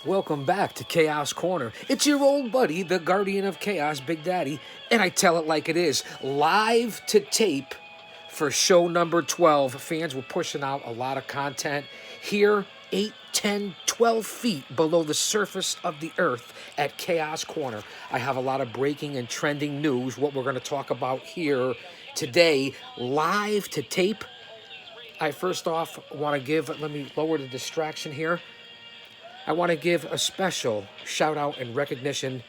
Welcome back to Chaos Corner. It's your old buddy, the Guardian of Chaos, Big Daddy, and I tell it like it is, live to tape for show number 12. Fans were pushing out a lot of content here, 8, 10, 12 feet below the surface of the earth at Chaos Corner. I have a lot of breaking and trending news, what we're going to talk about here today, live to tape. I first off want to give, let me lower the distraction here. I want to give a special shout out and recognition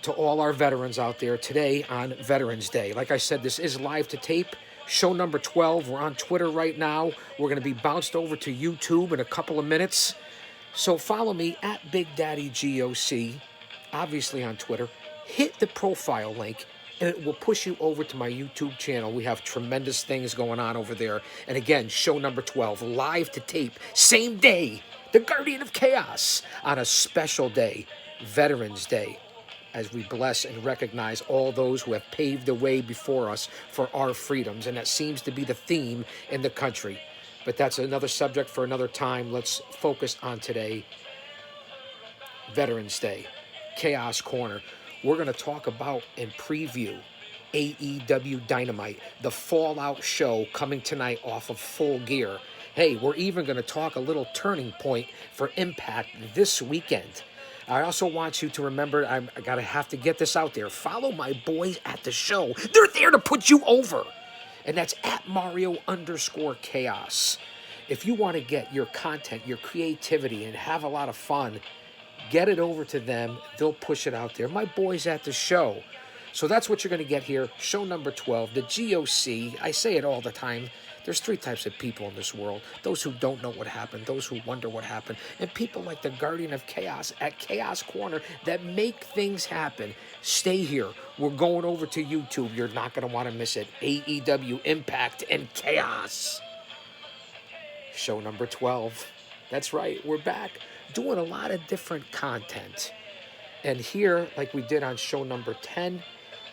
to all our veterans out there today on Veterans Day. Like I said, this is live to tape. Show number 12. We're on Twitter right now. We're going to be bounced over to YouTube in a couple of minutes. So follow me at Big Daddy GOC, obviously on Twitter. Hit the profile link and it will push you over to my YouTube channel. We have tremendous things going on over there. And again, show number 12, live to tape, same day, the Guardian of Chaos, on a special day, Veterans Day, as we bless and recognize all those who have paved the way before us for our freedoms. And that seems to be the theme in the country. But that's another subject for another time. Let's focus on today, Veterans Day, Chaos Corner. We're going to talk about and preview AEW Dynamite, the Fallout show coming tonight off of Full Gear. Hey, we're even going to talk a little turning point for Impact this weekend. I also want you to remember, I gotta have to get this out there. Follow my boys at the show. They're there to put you over. And that's at Mario_Chaos. If you want to get your content, your creativity, and have a lot of fun, get it over to them. They'll push it out there. My boys at the show. So that's what you're going to get here. Show number 12, the GOC. I say it all the time. There's three types of people in this world. Those who don't know what happened, those who wonder what happened, and people like the Guardian of Chaos at Chaos Corner that make things happen. Stay here. We're going over to YouTube. You're not going to want to miss it. AEW Impact and Chaos. Show number 12. That's right. We're back doing a lot of different content. And here, like we did on show number 10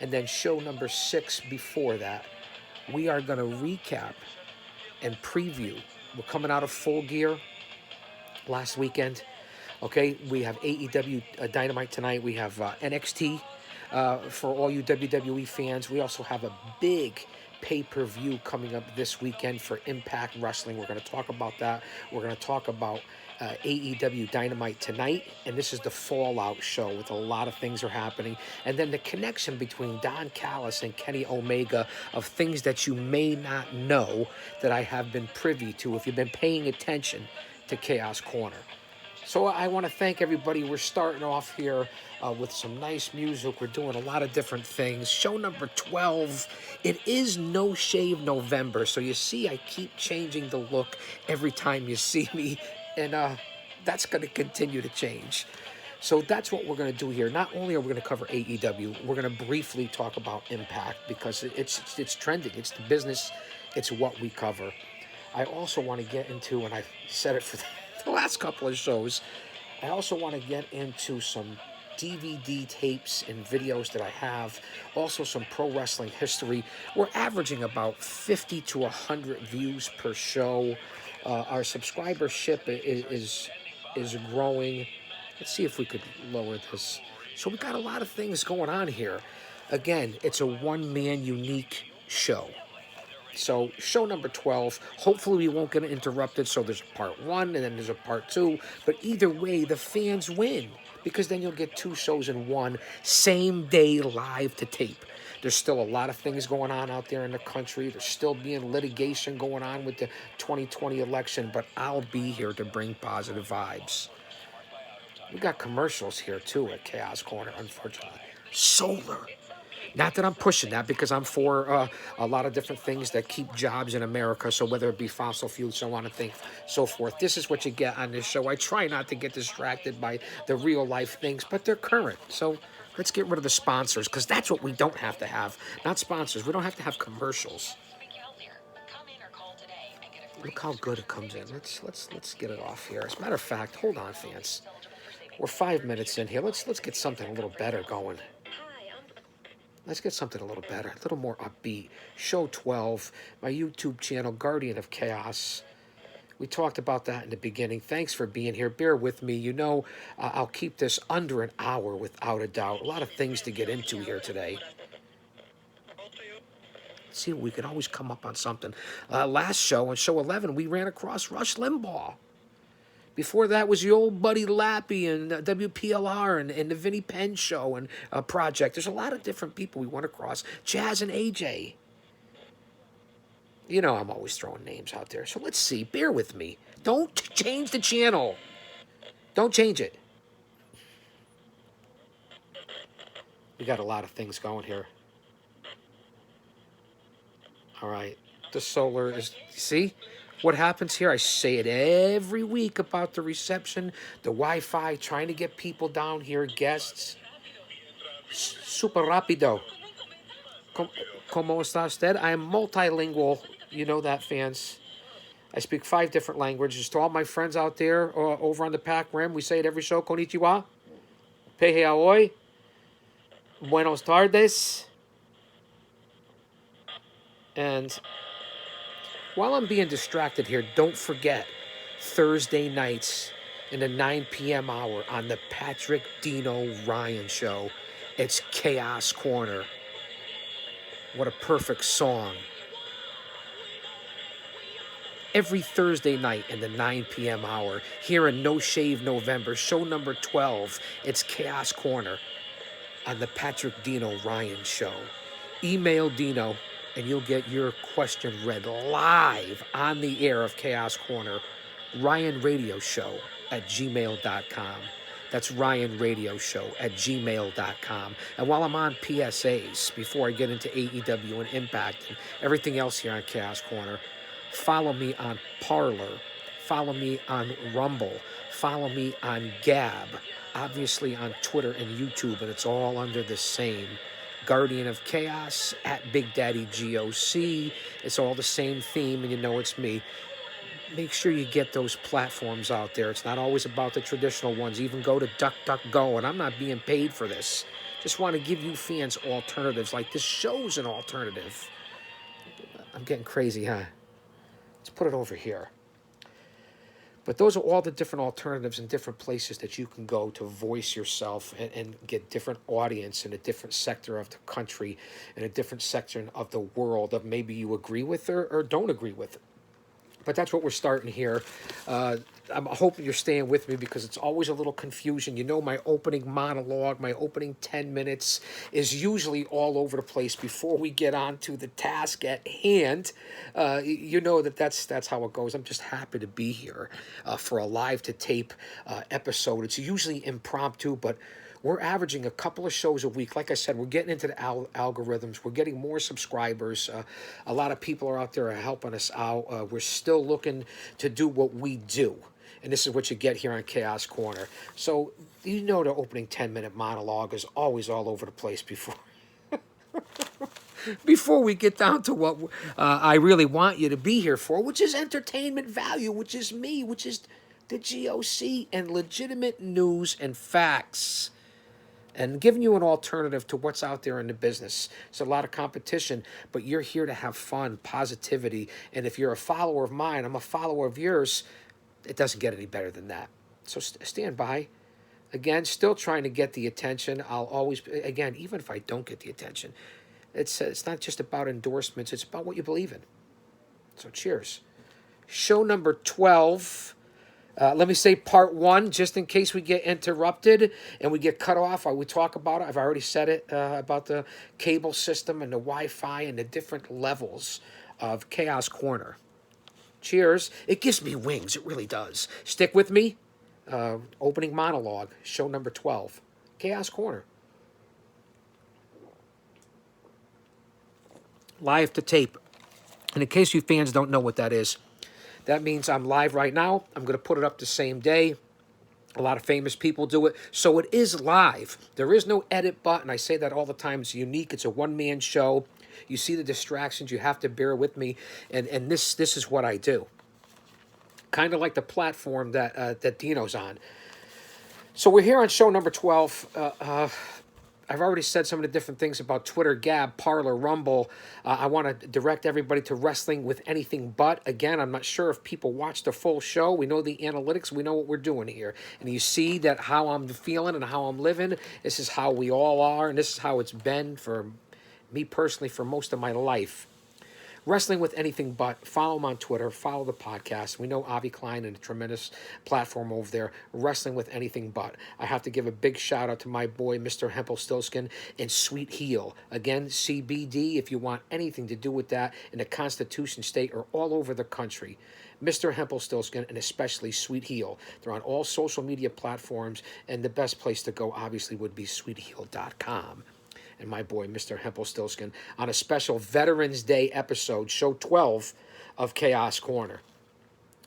and then show number 6 before that, we are going to recap and preview. We're coming out of Full Gear last weekend. Okay, we have AEW Dynamite tonight. We have NXT for all you WWE fans. We also have a big pay-per-view coming up this weekend for Impact Wrestling. We're going to talk about that. We're going to talk about AEW Dynamite tonight, and this is the Fallout show with a lot of things are happening. And then the connection between Don Callis and Kenny Omega of things that you may not know that I have been privy to if you've been paying attention to Chaos Corner. So I want to thank everybody. We're starting off here with some nice music. We're doing a lot of different things. Show number 12. It is No Shave November. So you see, I keep changing the look every time you see me. And that's going to continue to change. So that's what we're going to do here. Not only are we going to cover AEW, we're going to briefly talk about Impact because it's trending. It's the business. It's what we cover. I also want to get into, and I've said it for the last couple of shows, I also want to get into some DVD tapes and videos that I have, also some pro wrestling history. We're averaging about 50 to 100 views per show. Our subscribership is growing. Let's see if we could lower this. So we got a lot of things going on here. Again, it's a one-man unique show. So show number 12, hopefully we won't get interrupted. So there's a part 1 and then there's a part 2. But either way, the fans win because then you'll get 2 shows in one, same day live to tape. There's still a lot of things going on out there in the country. There's still being litigation going on with the 2020 election, but I'll be here to bring positive vibes. We got commercials here too at Chaos Corner, unfortunately. Solar. Not that I'm pushing that because I'm for a lot of different things that keep jobs in America. So whether it be fossil fuels, so on and so forth. This is what you get on this show. I try not to get distracted by the real life things, but they're current. So let's get rid of the sponsors because that's what we don't have to have. Not sponsors. We don't have to have commercials. Look how good it comes in. Let's get it off here. As a matter of fact, hold on, fans. We're 5 minutes in here. Let's get something a little better going. Let's get something a little better, a little more upbeat. Show 12, my YouTube channel, Guardian of Chaos. We talked about that in the beginning. Thanks for being here. Bear with me. You know, I'll keep this under an hour without a doubt. A lot of things to get into here today. See, we could always come up on something. Last show, on show 11, we ran across Rush Limbaugh. Before that was the old Buddy Lappy and WPLR and the Vinnie Penn show and Project. There's a lot of different people we went across. Jazz and AJ. You know I'm always throwing names out there. So let's see. Bear with me. Don't change the channel. Don't change it. We got a lot of things going here. All right. The solar is... See? What happens here? I say it every week about the reception, the Wi-Fi, trying to get people down here, guests. Super rápido. ¿Cómo está usted? I am multilingual. You know that, fans. I speak 5 different languages. To all my friends out there over on the Pac Rim, we say it every show. Konnichiwa. Pehe ahoi. Buenos tardes. And... while I'm being distracted here, don't forget Thursday nights in the 9 p.m. hour on the Patrick Dino Ryan Show. It's Chaos Corner. What a perfect song. Every Thursday night in the 9 p.m. hour, here in No Shave November, show number 12, it's Chaos Corner on the Patrick Dino Ryan Show. Email Dino, and you'll get your question read live on the air of Chaos Corner, RyanRadioShow@gmail.com. That's RyanRadioShow@gmail.com. And while I'm on PSAs, before I get into AEW and Impact and everything else here on Chaos Corner, follow me on Parler, follow me on Rumble, follow me on Gab, obviously on Twitter and YouTube, and it's all under the same Guardian of Chaos, at Big Daddy GOC. It's all the same theme, and you know it's me. Make sure you get those platforms out there. It's not always about the traditional ones. Even go to DuckDuckGo, and I'm not being paid for this. Just want to give you fans alternatives, like this show's an alternative. I'm getting crazy, huh? Let's put it over here. But those are all the different alternatives and different places that you can go to voice yourself and get different audience in a different sector of the country, in a different section of the world that maybe you agree with or don't agree with. But that's what we're starting here. I'm hoping you're staying with me because it's always a little confusion. You know, my opening monologue, my opening 10 minutes is usually all over the place before we get on to the task at hand. You know that's how it goes. I'm just happy to be here for a live to tape episode. It's usually impromptu, but we're averaging a couple of shows a week. Like I said, we're getting into the algorithms. We're getting more subscribers. A lot of people are out there helping us out. We're still looking to do what we do. And this is what you get here on Chaos Corner. So, you know the opening 10-minute monologue is always all over the place before we get down to what I really want you to be here for, which is entertainment value, which is me, which is the GOC, and legitimate news and facts. And giving you an alternative to what's out there in the business. It's a lot of competition, but you're here to have fun, positivity. And if you're a follower of mine, I'm a follower of yours, it doesn't get any better than that. So stand by. Again, still trying to get the attention. I'll always, again, even if I don't get the attention, it's not just about endorsements. It's about what you believe in. So cheers. Show number 12. Let me say part 1, just in case we get interrupted and we get cut off. I would talk about it. I've already said it about the cable system and the Wi-Fi and the different levels of Chaos Corner. Cheers. It gives me wings. It really does. Stick with me. Opening monologue, show number 12. Chaos Corner. Live to tape. And in case you fans don't know what that is, that means I'm live right now. I'm going to put it up the same day. A lot of famous people do it. So it is live. There is no edit button. I say that all the time. It's unique. It's a one-man show. You see the distractions. You have to bear with me. And this is what I do. Kind of like the platform that Dino's on. So we're here on show number 12. I've already said some of the different things about Twitter, Gab, Parler, Rumble. I want to direct everybody to Wrestling with Anything But. Again, I'm not sure if people watch the full show. We know the analytics. We know what we're doing here. And you see that how I'm feeling and how I'm living. This is how we all are. And this is how it's been for me personally for most of my life. Wrestling with Anything But. Follow him on Twitter. Follow the podcast. We know Avi Klein and a tremendous platform over there. Wrestling with Anything But. I have to give a big shout out to my boy, Mr. Hempel-Stilskin and Sweet Heel. Again, CBD, if you want anything to do with that in the Constitution State or all over the country. Mr. Hempel-Stilskin and especially Sweet Heel. They're on all social media platforms, and the best place to go, obviously, would be sweetheel.com. And my boy, Mr. Hempel-Stilskin, on a special Veterans Day episode, show 12 of Chaos Corner.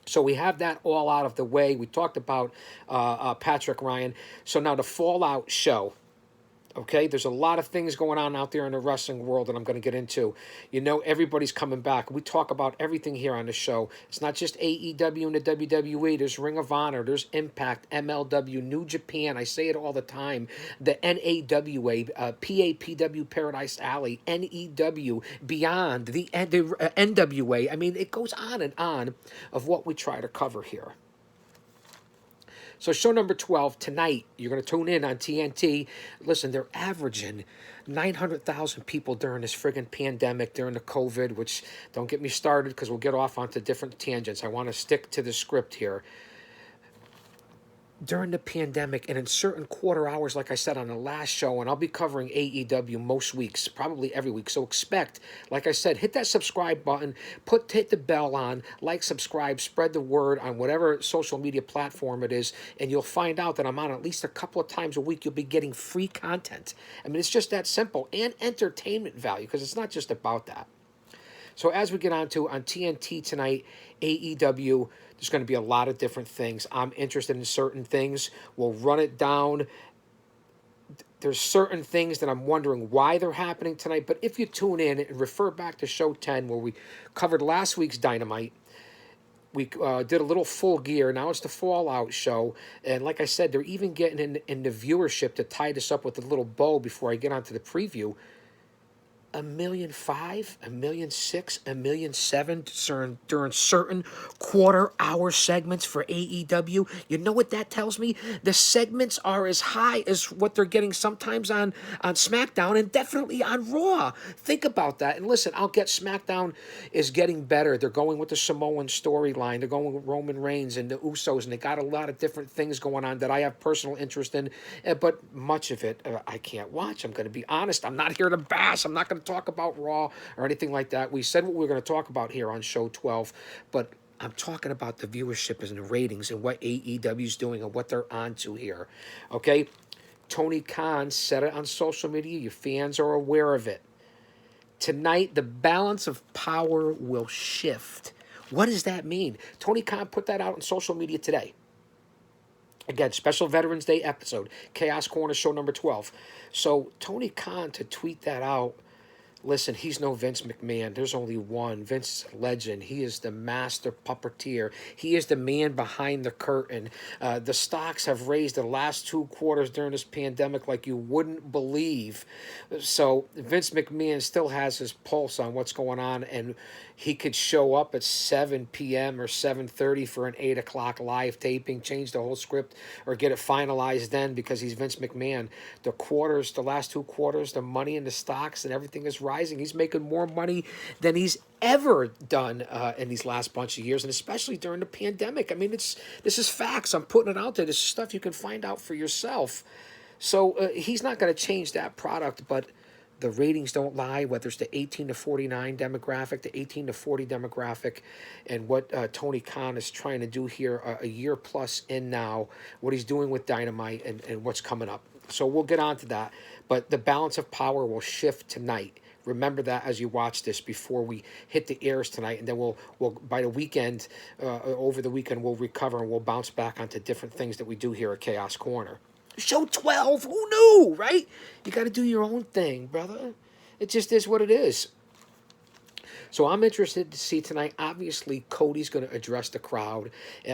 So we have that all out of the way. We talked about Patrick Ryan. So now the Fallout show. Okay, there's a lot of things going on out there in the wrestling world that I'm going to get into. You know, everybody's coming back. We talk about everything here on the show. It's not just AEW and the WWE. There's Ring of Honor. There's Impact, MLW, New Japan. I say it all the time. The NAWA, PAPW, Paradise Alley, NEW, Beyond, the NWA. I mean, it goes on and on of what we try to cover here. So show number 12, tonight, you're going to tune in on TNT. Listen, they're averaging 900,000 people during this friggin' pandemic, during the COVID, which don't get me started because we'll get off onto different tangents. I want to stick to the script here. During the pandemic and in certain quarter hours, like I said on the last show, and I'll be covering AEW most weeks, probably every week. So expect, like I said, hit that subscribe button, hit the bell on, like, subscribe, spread the word on whatever social media platform it is, and you'll find out that I'm on at least a couple of times a week. You'll be getting free content. I mean, it's just that simple, and entertainment value, because it's not just about that. So as we get on TNT tonight, AEW, there's going to be a lot of different things. I'm interested in certain things. We'll run it down. There's certain things that I'm wondering why they're happening tonight. But if you tune in and refer back to show 10 where we covered last week's Dynamite, we did a little Full Gear. Now it's the Fallout show. And like I said, they're even getting in the viewership to tie this up with a little bow before I get onto the preview. 1,500,000, 1,600,000, 1,700,000 during certain quarter-hour segments for AEW. You know what that tells me? The segments are as high as what they're getting sometimes on SmackDown and definitely on Raw. Think about that. And listen, I'll get SmackDown is getting better. They're going with the Samoan storyline. They're going with Roman Reigns and the Usos, and they got a lot of different things going on that I have personal interest in. But much of it, I can't watch. I'm going to be honest. I'm not here to bash. I'm not going to talk about Raw or anything like that. We said what we were going to talk about here on show 12, but I'm talking about the viewership and the ratings and what AEW is doing and what they're on to here. Okay? Tony Khan said it on social media. Your fans are aware of it. Tonight, the balance of power will shift. What does that mean? Tony Khan put that out on social media today. Again, special Veterans Day episode, Chaos Corner show number 12. So Tony Khan to tweet that out, listen, he's no Vince McMahon. There's only one. Vince is a legend. He is the master puppeteer. He is the man behind the curtain. The stocks have raised the last 2 quarters during this pandemic like you wouldn't believe. So Vince McMahon still has his pulse on what's going on, and he could show up at 7 p.m. or 7:30 for an 8 o'clock live taping, change the whole script, or get it finalized then because he's Vince McMahon. The quarters, the last 2 quarters, the money in the stocks and everything is rising. He's making more money than he's ever done in these last bunch of years, and especially during the pandemic. I mean, this is facts. I'm putting it out there. This is stuff you can find out for yourself. So he's not going to change that product, but the ratings don't lie, whether it's the 18 to 49 demographic, the 18 to 40 demographic, and what Tony Khan is trying to do here a year plus in now, what he's doing with Dynamite and what's coming up. So we'll get on to that. But the balance of power will shift tonight. Remember that as you watch this before we hit the airs tonight, and then we'll by the weekend, over the weekend, we'll recover and we'll bounce back onto different things that we do here at Chaos Corner. Show 12, who knew, right? You got to do your own thing, brother. It just is what it is. So I'm interested to see tonight. Obviously, Cody's going to address the crowd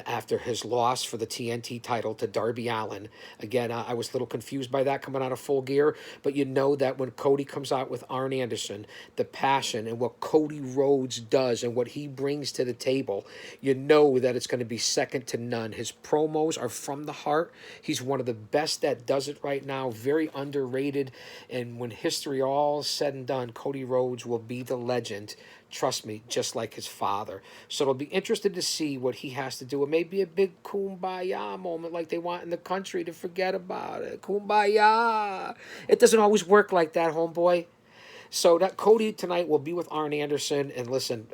after his loss for the TNT title to Darby Allin. Again, I was a little confused by that coming out of Full Gear, but you know that when Cody comes out with Arn Anderson, the passion and what Cody Rhodes does and what he brings to the table, you know that it's going to be second to none. His promos are from the heart. He's one of the best that does it right now, very underrated. And when history all is said and done, Cody Rhodes will be the legend. Trust me, just like his father. So it'll be interesting to see what he has to do. It may be a big kumbaya moment like they want in the country to forget about it. Kumbaya. It doesn't always work like that, homeboy. So that Cody tonight will be with Arn Anderson. And listen,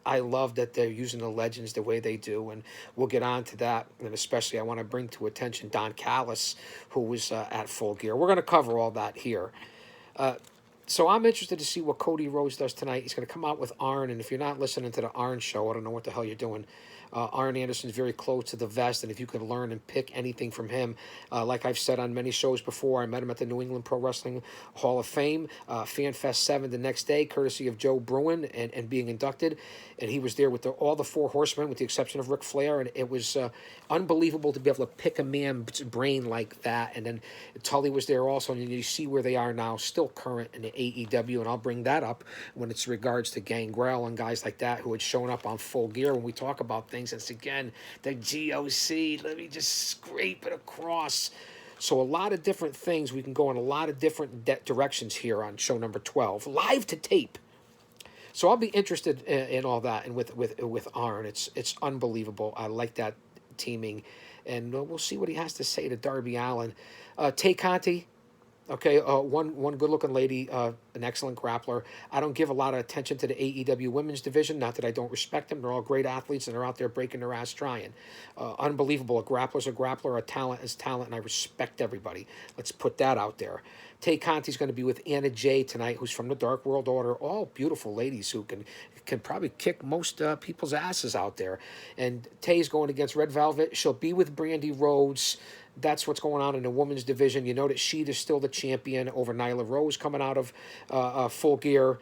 I love that they're using the legends the way they do, and we'll get on to that. And especially, I want to bring to attention Don Callis, who was at Full Gear. We're going to cover all that here. So I'm interested to see what Cody Rhodes does tonight. He's going to come out with Arn, and if you're not listening to the Arn show, I don't know what the hell you're doing. Arn Anderson's very close to the vest, and if you could learn and pick anything from him, like I've said on many shows before, I met him at the New England Pro Wrestling Hall of Fame, FanFest 7 the next day, courtesy of Joe Bruin, and being inducted, and he was there with all the four horsemen, with the exception of Ric Flair, and it was unbelievable to be able to pick a man's brain like that. And then Tully was there also, and you see where they are now, still current in the AEW, and I'll bring that up when it's regards to Gangrel and guys like that who had shown up on Full Gear when we talk about things. It's again the GOC. Let me just scrape it across. So a lot of different things. We can go in a lot of different directions here on show number 12, live to tape. So I'll be interested in all that, and with Arn, it's unbelievable. I like that teaming, and we'll see what he has to say to Darby Allin. Tay Conti, okay, one good-looking lady, an excellent grappler. I don't give a lot of attention to the AEW women's division. Not that I don't respect them. They're all great athletes, and they're out there breaking their ass trying. Unbelievable. A grappler's a grappler. A talent is talent, and I respect everybody. Let's put that out there. Tay Conti's going to be with Anna Jay tonight, who's from the Dark World Order. All beautiful ladies who can probably kick most people's asses out there. And Tay's going against Red Velvet. She'll be with Brandy Rhodes. That's what's going on in the women's division. You know that Sheeta is still the champion over Nyla Rose coming out of Full Gear.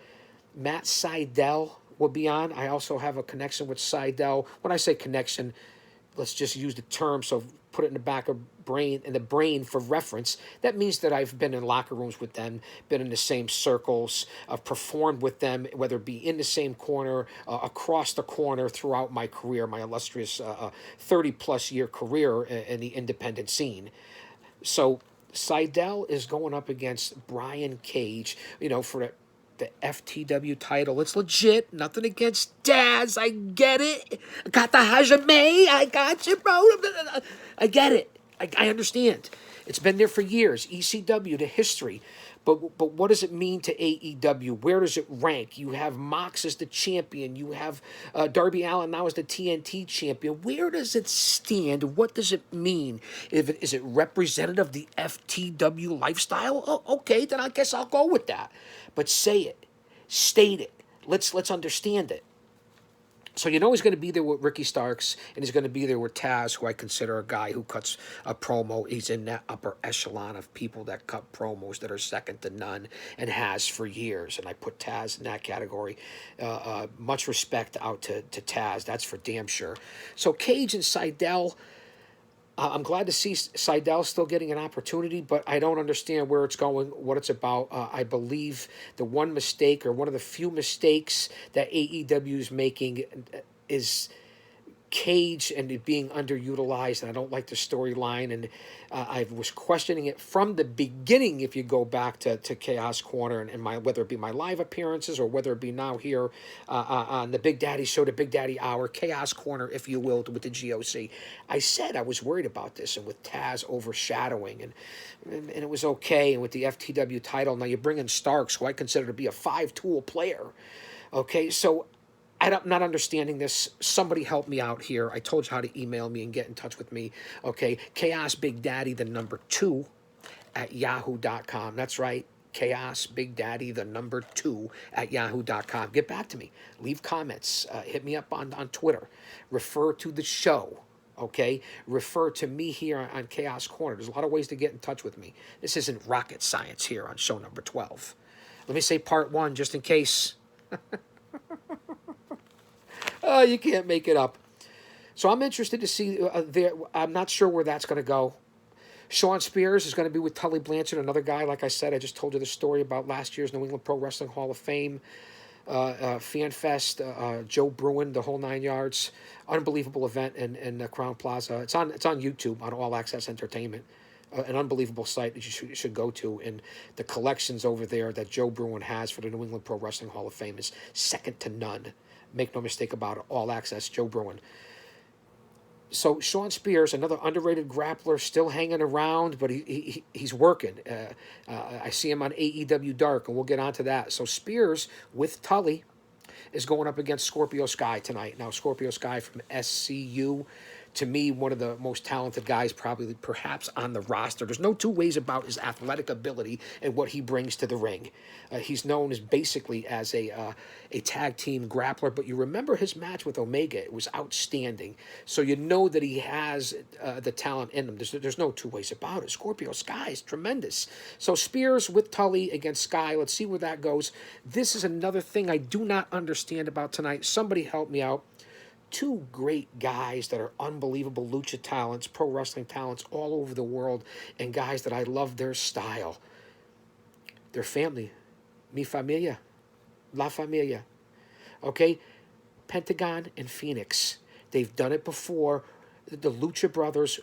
Matt Sydal will be on. I also have a connection with Sydal. When I say connection, let's just use the term, so put it in the back of the brain for reference. That means that I've been in locker rooms with them, been in the same circles, performed with them, whether it be in the same corner, across the corner throughout my career, my illustrious 30-plus year career in the independent scene. So Sydal is going up against Brian Cage, for the FTW title. It's legit. Nothing against Daz. I get it. I got the Hajime. I got you, bro. I get it. I understand. It's been there for years. ECW, the history. But what does it mean to AEW? Where does it rank? You have Mox as the champion. You have Darby Allin now as the TNT champion. Where does it stand? What does it mean? Is it representative of the FTW lifestyle? Oh, okay, then I guess I'll go with that. But say it. State it. Let's understand it. So he's going to be there with Ricky Starks, and he's going to be there with Taz, who I consider a guy who cuts a promo. He's in that upper echelon of people that cut promos that are second to none, and has for years. And I put Taz in that category. Much respect out to Taz. That's for damn sure. So Cage and Sydal, I'm glad to see Sydal still getting an opportunity, but I don't understand where it's going, what it's about. I believe the one mistake, or one of the few mistakes that AEW is making, is Cage and it being underutilized, and I don't like the storyline, and I was questioning it from the beginning. If you go back to Chaos Corner and my, whether it be my live appearances or whether it be now here on the Big Daddy Show, the Big Daddy Hour, Chaos Corner, if you will, with the GOC, I said I was worried about this, and with Taz overshadowing, and it was okay, and with the FTW title, now you bring in Starks, who I consider to be a 5-tool player. Okay, so I'm not understanding this. Somebody help me out here. I told you how to email me and get in touch with me. Okay, Chaos Big Daddy, the number 2 at yahoo.com. That's right. Chaos Big Daddy, the number 2 at yahoo.com. Get back to me. Leave comments. Hit me up on Twitter. Refer to the show. Okay? Refer to me here on Chaos Corner. There's a lot of ways to get in touch with me. This isn't rocket science here on show number 12. Let me say part 1 just in case. You can't make it up. So I'm interested to see there. I'm not sure where that's going to go. Sean Spears is going to be with Tully Blanchard, another guy. Like I said, I just told you the story about last year's New England Pro Wrestling Hall of Fame Fan Fest. Joe Bruin, the whole 9 yards. Unbelievable event in Crown Plaza. It's on YouTube on All Access Entertainment. An unbelievable site that you should go to, and the collections over there that Joe Bruin has for the New England Pro Wrestling Hall of Fame is second to none. Make no mistake about it. All Access, Joe Bruin. So Sean Spears, another underrated grappler, still hanging around, but he's working. I see him on AEW Dark, and we'll get onto that. So Spears with Tully is going up against Scorpio Sky tonight. Now Scorpio Sky from SCU, to me, one of the most talented guys probably perhaps on the roster. There's no two ways about his athletic ability and what he brings to the ring. He's known as basically as a tag team grappler, but you remember his match with Omega. It was outstanding. So you know that he has the talent in him. There's no two ways about it. Scorpio Sky is tremendous. So Spears with Tully against Sky. Let's see where that goes. This is another thing I do not understand about tonight. Somebody help me out. Two great guys that are unbelievable lucha talents, pro wrestling talents all over the world, and guys that I love their style. Their family. Mi familia. La familia. Okay? Pentagon and Phoenix. They've done it before. The Lucha Brothers.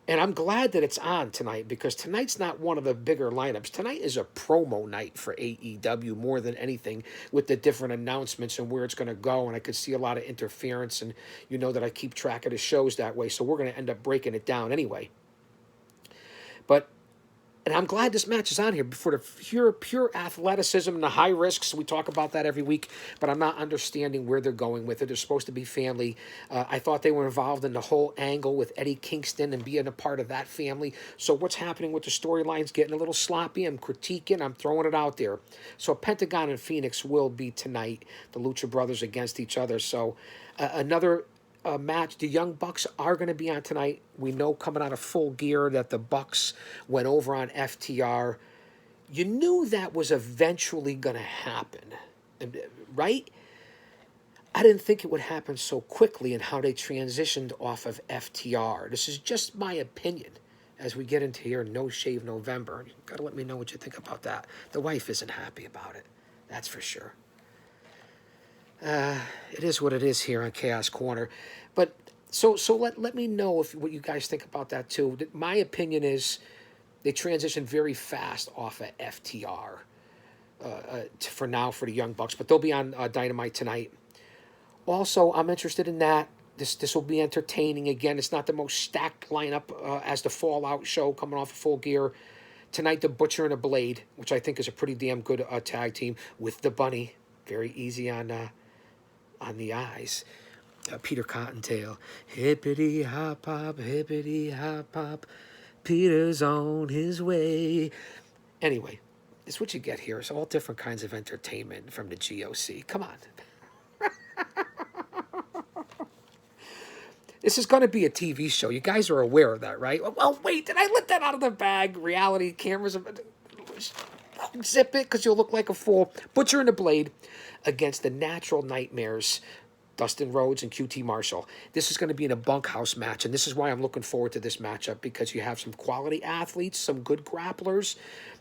And I'm glad that it's on tonight, because tonight's not one of the bigger lineups. Tonight is a promo night for AEW more than anything, with the different announcements and where it's going to go. And I could see a lot of interference, and you know that I keep track of the shows that way. So we're going to end up breaking it down anyway. And I'm glad this match is on here for the pure athleticism and the high risks. We talk about that every week, but I'm not understanding where they're going with it. They're supposed to be family. I thought they were involved in the whole angle with Eddie Kingston and being a part of that family. So what's happening with the storylines? Getting a little sloppy. I'm critiquing. I'm throwing it out there. So Pentagon and Phoenix will be tonight. The Lucha Brothers against each other. So another match. The Young Bucks are going to be on tonight. We know coming out of Full Gear that the Bucks went over on FTR. You knew that was eventually going to happen, right? I didn't think it would happen so quickly in how they transitioned off of FTR. This is just my opinion as we get into here, No Shave November. You've got to let me know what you think about that. The wife isn't happy about it. That's for sure. It is what it is here on Chaos Corner. But so let me know what you guys think about that too. My opinion is they transitioned very fast off of FTR for now for the Young Bucks, but they'll be on Dynamite tonight. Also, I'm interested in that. This will be entertaining. Again, it's not the most stacked lineup as the Fallout show coming off of Full Gear. Tonight, the Butcher and the Blade, which I think is a pretty damn good tag team with the Bunny. Very easy on the eyes. Peter Cottontail. Hippity hop hop, hippity hop hop. Peter's on his way. Anyway, it's what you get here. It's all different kinds of entertainment from the GOC. Come on. This is going to be a TV show. You guys are aware of that, right? Well, wait, did I let that out of the bag? Reality cameras. Zip it, because you'll look like a fool. Butcher and the Blade against the Natural Nightmares, Dustin Rhodes and QT Marshall. This is going to be in a bunkhouse match, and this is why I'm looking forward to this matchup, because you have some quality athletes, some good grapplers,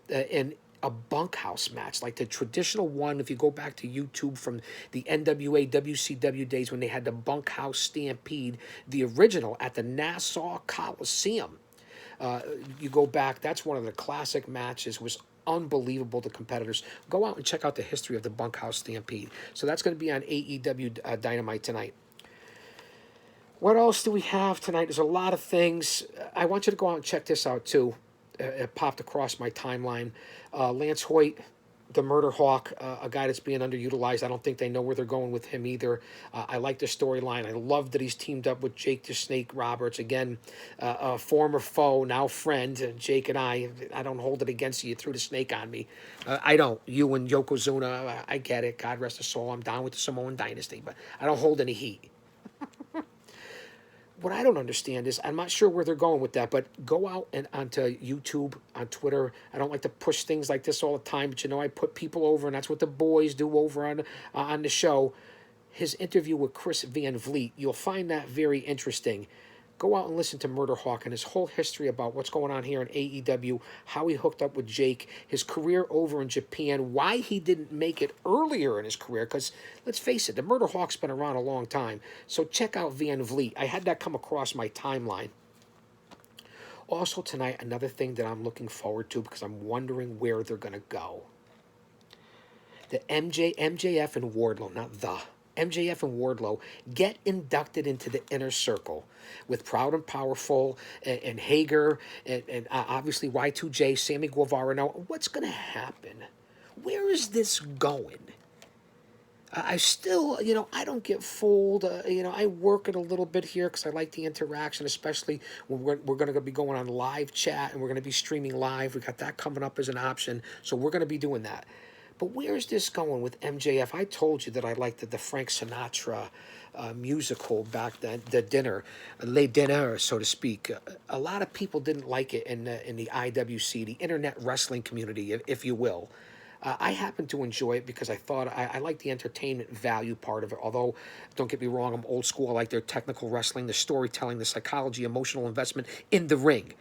and a bunkhouse match, like the traditional one. If you go back to YouTube from the NWA WCW days when they had the bunkhouse stampede, the original at the Nassau Coliseum. You go back, that's one of the classic matches. Was unbelievable, the competitors. Go out and check out the history of the bunkhouse stampede. So that's going to be on AEW Dynamite tonight. What else do we have tonight? There's a lot of things. I want you to go out and check this out too. It popped across my timeline. Lance Hoyt, the Murder Hawk, a guy that's being underutilized. I don't think they know where they're going with him either. I like the storyline. I love that he's teamed up with Jake the Snake Roberts. Again, a former foe, now friend. Jake and I don't hold it against you. You threw the snake on me. I don't. You and Yokozuna, I get it. God rest his soul. I'm down with the Samoan Dynasty, but I don't hold any heat. What I don't understand is, I'm not sure where they're going with that, but go out and onto YouTube, on Twitter. I don't like to push things like this all the time, but you know I put people over, and that's what the boys do over on the show. his interview with Chris Van Vliet. You'll find that very interesting. Go out and listen to Murder Hawk and his whole history about what's going on here in AEW, how he hooked up with Jake, his career over in Japan, why he didn't make it earlier in his career, because let's face it, the Murder Hawk's been around a long time. So check out Van Vliet. I had that come across my timeline. Also tonight, another thing that I'm looking forward to because I'm wondering where they're going to go. The MJF and Wardlow, not the MJF and Wardlow get inducted into the inner circle with Proud and Powerful and Hager and obviously Y2J, Sammy Guevara. Now, what's going to happen? Where is this going? I still, I don't get fooled. I work it a little bit here because I like the interaction, especially when we're going to be going on live chat and we're going to be streaming live. We got that coming up as an option, so we're going to be doing that. But where is this going with MJF? I told you that I liked the Frank Sinatra musical back then, the dinner, Les Dinner, so to speak. A lot of people didn't like it in the IWC, the internet wrestling community, if you will. I happen to enjoy it because I thought I like the entertainment value part of it. Although, don't get me wrong, I'm old school. I like their technical wrestling, the storytelling, the psychology, emotional investment in the ring.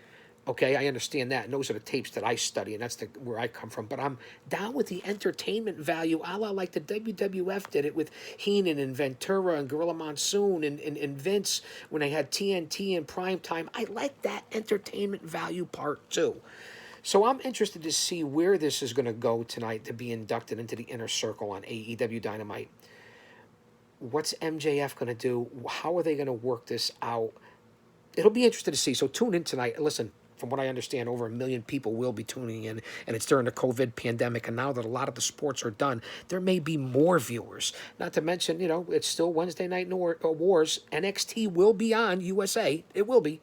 Okay, I understand that, and those are the tapes that I study, and that's where I come from. But I'm down with the entertainment value, a la like the WWF did it with Heenan and Ventura and Gorilla Monsoon and Vince when they had TNT and Primetime. I like that entertainment value part too. So I'm interested to see where this is going to go tonight to be inducted into the inner circle on AEW Dynamite. What's MJF going to do? How are they going to work this out? It'll be interesting to see. So tune in tonight. Listen, from what I understand, over 1 million people will be tuning in, and it's during the COVID pandemic. And now that a lot of the sports are done, there may be more viewers. Not to mention, it's still Wednesday Night Wars. NXT will be on USA. It will be.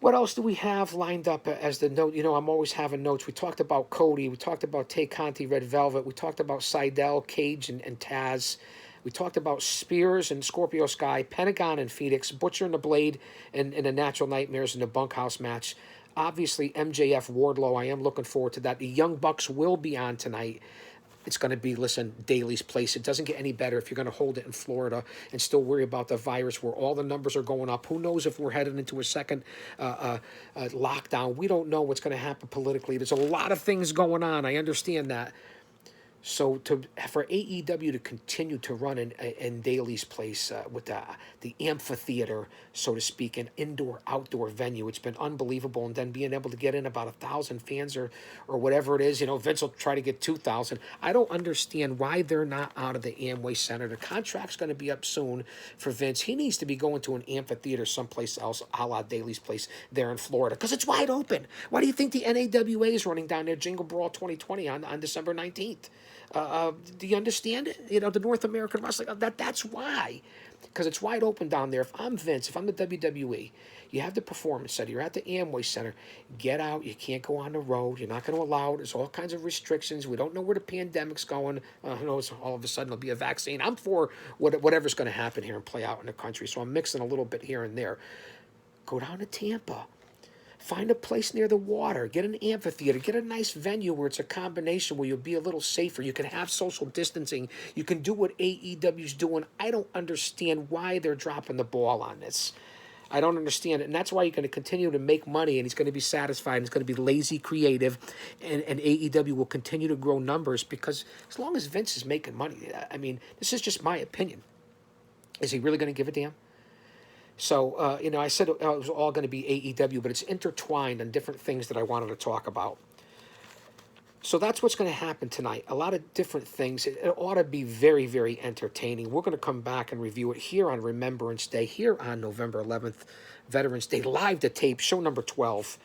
What else do we have lined up as the note? I'm always having notes. We talked about Cody. We talked about Tay Conti, Red Velvet. We talked about Seidel, Cage, and Taz. We talked about Spears and Scorpio Sky, Pentagon and Phoenix, Butcher and the Blade, and the Natural Nightmares in the bunkhouse match. Obviously, MJF Wardlow, I am looking forward to that. The Young Bucks will be on tonight. It's going to be, Daly's Place. It doesn't get any better if you're going to hold it in Florida and still worry about the virus where all the numbers are going up. Who knows if we're headed into a second lockdown? We don't know what's going to happen politically. There's a lot of things going on. I understand that. So for AEW to continue to run in Daly's Place with the amphitheater, so to speak, an indoor-outdoor venue, it's been unbelievable. And then being able to get in about 1,000 fans or whatever it is, Vince will try to get 2,000. I don't understand why they're not out of the Amway Center. The contract's going to be up soon for Vince. He needs to be going to an amphitheater someplace else, a la Daly's Place there in Florida, because it's wide open. Why do you think the NAWA is running down there, Jingle Brawl 2020 on December 19th? Do you understand it? The North American Wrestling, that's why. Because it's wide open down there. If I'm Vince, if I'm the WWE, you have the Performance Center, you're at the Amway Center, get out, you can't go on the road, you're not going to allow it, there's all kinds of restrictions, we don't know where the pandemic's going, who knows, all of a sudden there'll be a vaccine. I'm for whatever's going to happen here and play out in the country, so I'm mixing a little bit here and there. Go down to Tampa. Find a place near the water. Get an amphitheater. Get a nice venue where it's a combination where you'll be a little safer. You can have social distancing. You can do what AEW's doing. I don't understand why they're dropping the ball on this. I don't understand it. And that's why you're going to continue to make money, and he's going to be satisfied, and he's going to be lazy creative, and AEW will continue to grow numbers because as long as Vince is making money, this is just my opinion. Is he really going to give a damn? So, I said it was all going to be AEW, but it's intertwined on different things that I wanted to talk about. So that's what's going to happen tonight. A lot of different things. It ought to be very, very entertaining. We're going to come back and review it here on Remembrance Day, here on November 11th, Veterans Day, live to tape, show number 12.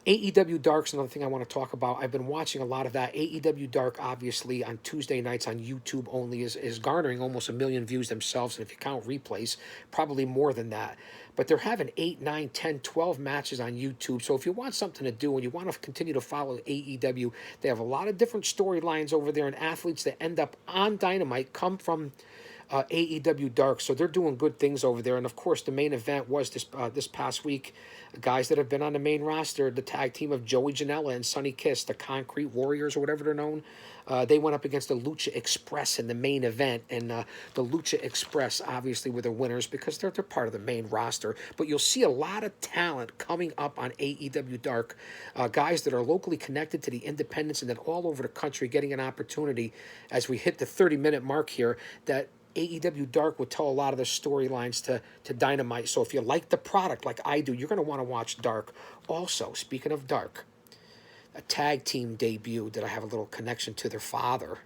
AEW Dark's another thing I want to talk about. I've been watching a lot of that. AEW Dark, obviously, on Tuesday nights on YouTube only, is garnering almost 1 million views themselves. And if you count replays, probably more than that. But they're having 8, 9, 10, 12 matches on YouTube. So if you want something to do and you want to continue to follow AEW, they have a lot of different storylines over there, and athletes that end up on Dynamite come from AEW Dark. So they're doing good things over there. And of course, the main event was this past week. Guys that have been on the main roster, the tag team of Joey Janela and Sonny Kiss, the Concrete Warriors or whatever they're known. They went up against the Lucha Express in the main event, and the Lucha Express obviously were the winners because they're part of the main roster. But you'll see a lot of talent coming up on AEW Dark, guys that are locally connected to the independents and then all over the country getting an opportunity as we hit the 30-minute mark here. That AEW Dark would tell a lot of the storylines to Dynamite. So if you like the product like I do, you're going to want to watch Dark. Also, speaking of Dark, a tag team debut that I have a little connection to their father,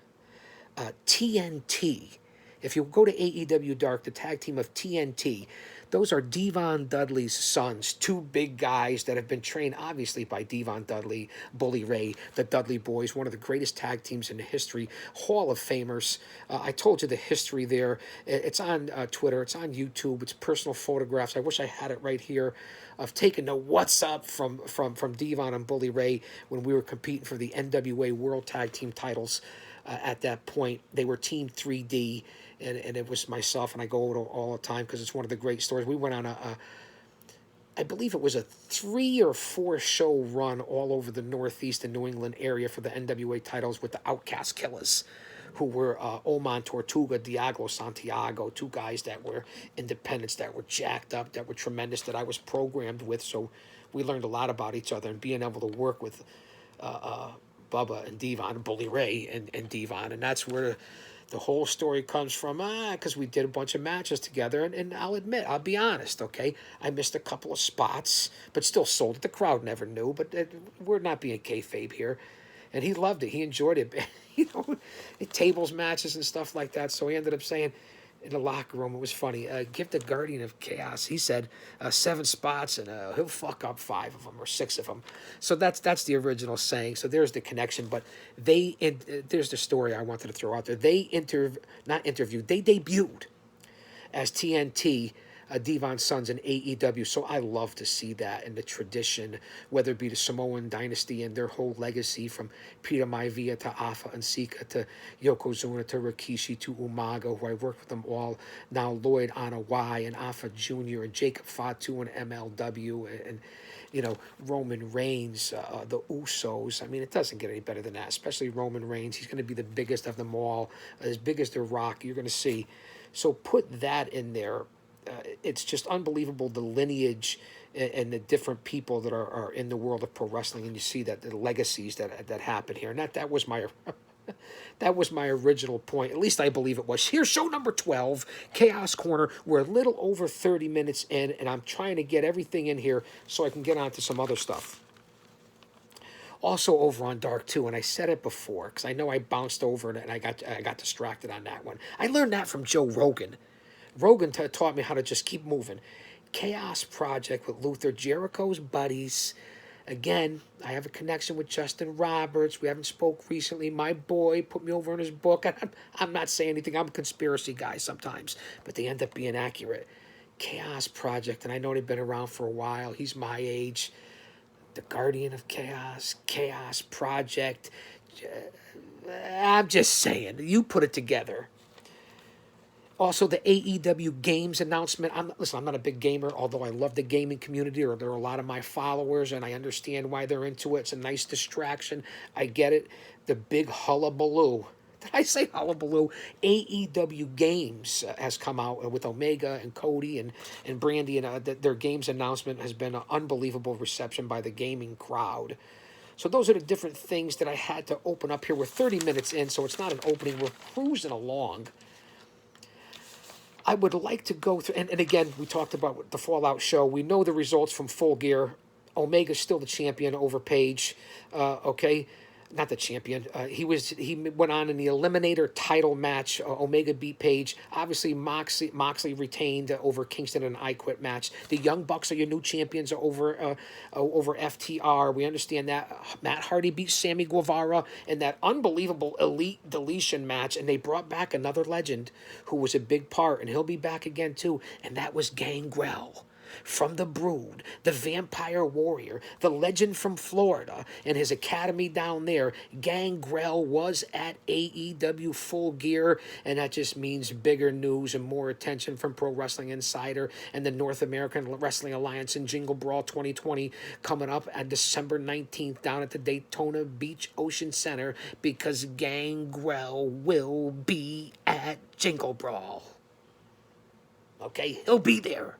TNT. If you go to AEW Dark, the tag team of TNT, those are Devon Dudley's sons, two big guys that have been trained, obviously, by Devon Dudley, Bully Ray, the Dudley Boys, one of the greatest tag teams in the history, Hall of Famers. I told you the history there. It's on Twitter. It's on YouTube. It's personal photographs. I wish I had it right here of taking the what's up from Devon and Bully Ray when we were competing for the NWA World Tag Team titles. At that point, they were Team 3D, and it was myself, and I go over it all the time because it's one of the great stories. We went on I believe it was a 3 or 4 show run all over the Northeast and New England area for the NWA titles with the Outcast Killers, who were Oman Tortuga, Diablo Santiago, two guys that were independents, that were jacked up, that were tremendous, that I was programmed with. So we learned a lot about each other, and being able to work with Bubba and Devon, and Bully Ray and Devon, and that's where the whole story comes from, because we did a bunch of matches together, and I'll admit, I'll be honest, okay, I missed a couple of spots, but still sold it. The crowd never knew, but we're not being kayfabe here, and he loved it. He enjoyed it, tables, matches, and stuff like that, so he ended up saying, in the locker room, it was funny. Give the Guardian of Chaos. He said 7 spots, and he'll fuck up 5 of them or 6 of them. So that's the original saying. So there's the connection. But there's the story I wanted to throw out there. They debuted as TNT. Devon's sons in AEW, so I love to see that in the tradition, whether it be the Samoan dynasty and their whole legacy from Peter Maivia to Afa and Sika to Yokozuna to Rikishi to Umaga, who I worked with them all, now Lloyd Anawai and Afa Jr. and Jacob Fatu and MLW and Roman Reigns, the Usos. I mean, it doesn't get any better than that, especially Roman Reigns. He's going to be the biggest of them all, as big as The Rock, you're going to see. So put that in there. It's just unbelievable, the lineage and the different people that are in the world of pro wrestling, and you see that the legacies that happen here. And that was my that was my original point. At least I believe it was. Here's show number 12, Chaos Corner. We're a little over 30 minutes in, and I'm trying to get everything in here so I can get on to some other stuff. Also over on Dark too, and I said it before because I know I bounced over it and I got distracted on that one. I learned that from Joe Rogan. Rogan taught me how to just keep moving. Chaos Project with Luther, Jericho's buddies. Again, I have a connection with Justin Roberts. We haven't spoke recently. My boy put me over in his book. I'm not saying anything. I'm a conspiracy guy sometimes, but they end up being accurate. Chaos Project, and I know they've been around for a while. He's my age. The Guardian of Chaos, Chaos Project. I'm just saying. You put it together. Also, the AEW Games announcement. I'm not a big gamer, although I love the gaming community, or there are a lot of my followers, and I understand why they're into it. It's a nice distraction. I get it. The big hullabaloo. Did I say hullabaloo? AEW Games has come out with Omega and Cody and Brandy, and their games announcement has been an unbelievable reception by the gaming crowd. So those are the different things that I had to open up here. We're 30 minutes in, so it's not an opening. We're cruising along. I would like to go through, and again, we talked about the Fallout show. We know the results from Full Gear. Omega's still the champion over Page. Okay, not the champion. He went on in the Eliminator title match. Omega beat Page. Obviously, Moxley retained over Kingston in an I Quit match. The Young Bucks are your new champions over FTR. We understand that. Matt Hardy beat Sammy Guevara in that unbelievable Elite Deletion match, and they brought back another legend who was a big part, and he'll be back again too, and that was Gangrel. from the Brood, the Vampire Warrior, the legend from Florida, and his academy down there, Gangrel was at AEW Full Gear, and that just means bigger news and more attention from Pro Wrestling Insider and the North American Wrestling Alliance in Jingle Brawl 2020 coming up on December 19th down at the Daytona Beach Ocean Center, because Gangrel will be at Jingle Brawl. Okay, he'll be there.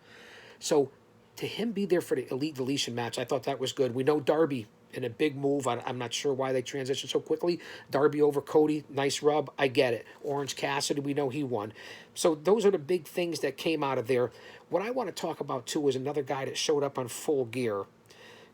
So to him be there for the Elite Deletion match, I thought that was good. We know Darby in a big move. I'm not sure why they transitioned so quickly. Darby over Cody, nice rub. I get it. Orange Cassidy, we know he won. So those are the big things that came out of there. What I want to talk about, too, is another guy that showed up on Full Gear,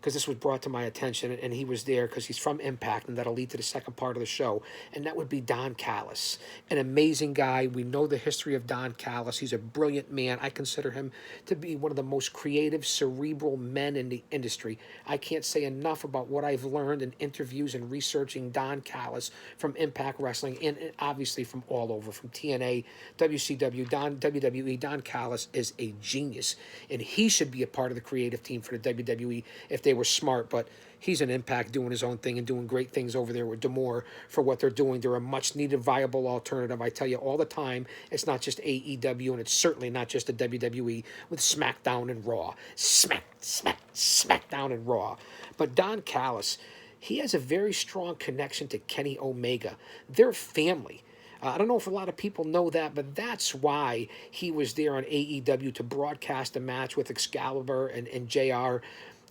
because this was brought to my attention, and he was there because he's from Impact, and that'll lead to the second part of the show, and that would be Don Callis, an amazing guy. We know the history of Don Callis. He's a brilliant man. I consider him to be one of the most creative, cerebral men in the industry. I can't say enough about what I've learned in interviews and researching Don Callis from Impact Wrestling, and obviously from all over, from TNA, WCW, WWE. Don Callis is a genius, and he should be a part of the creative team for the WWE if they were smart, but he's an Impact doing his own thing and doing great things over there with D'Amore for what they're doing. They're a much-needed, viable alternative. I tell you all the time, it's not just AEW, and it's certainly not just the WWE with SmackDown and Raw. SmackDown and Raw. But Don Callis, he has a very strong connection to Kenny Omega. They're family. I don't know if a lot of people know that, but that's why he was there on AEW to broadcast a match with Excalibur and JR.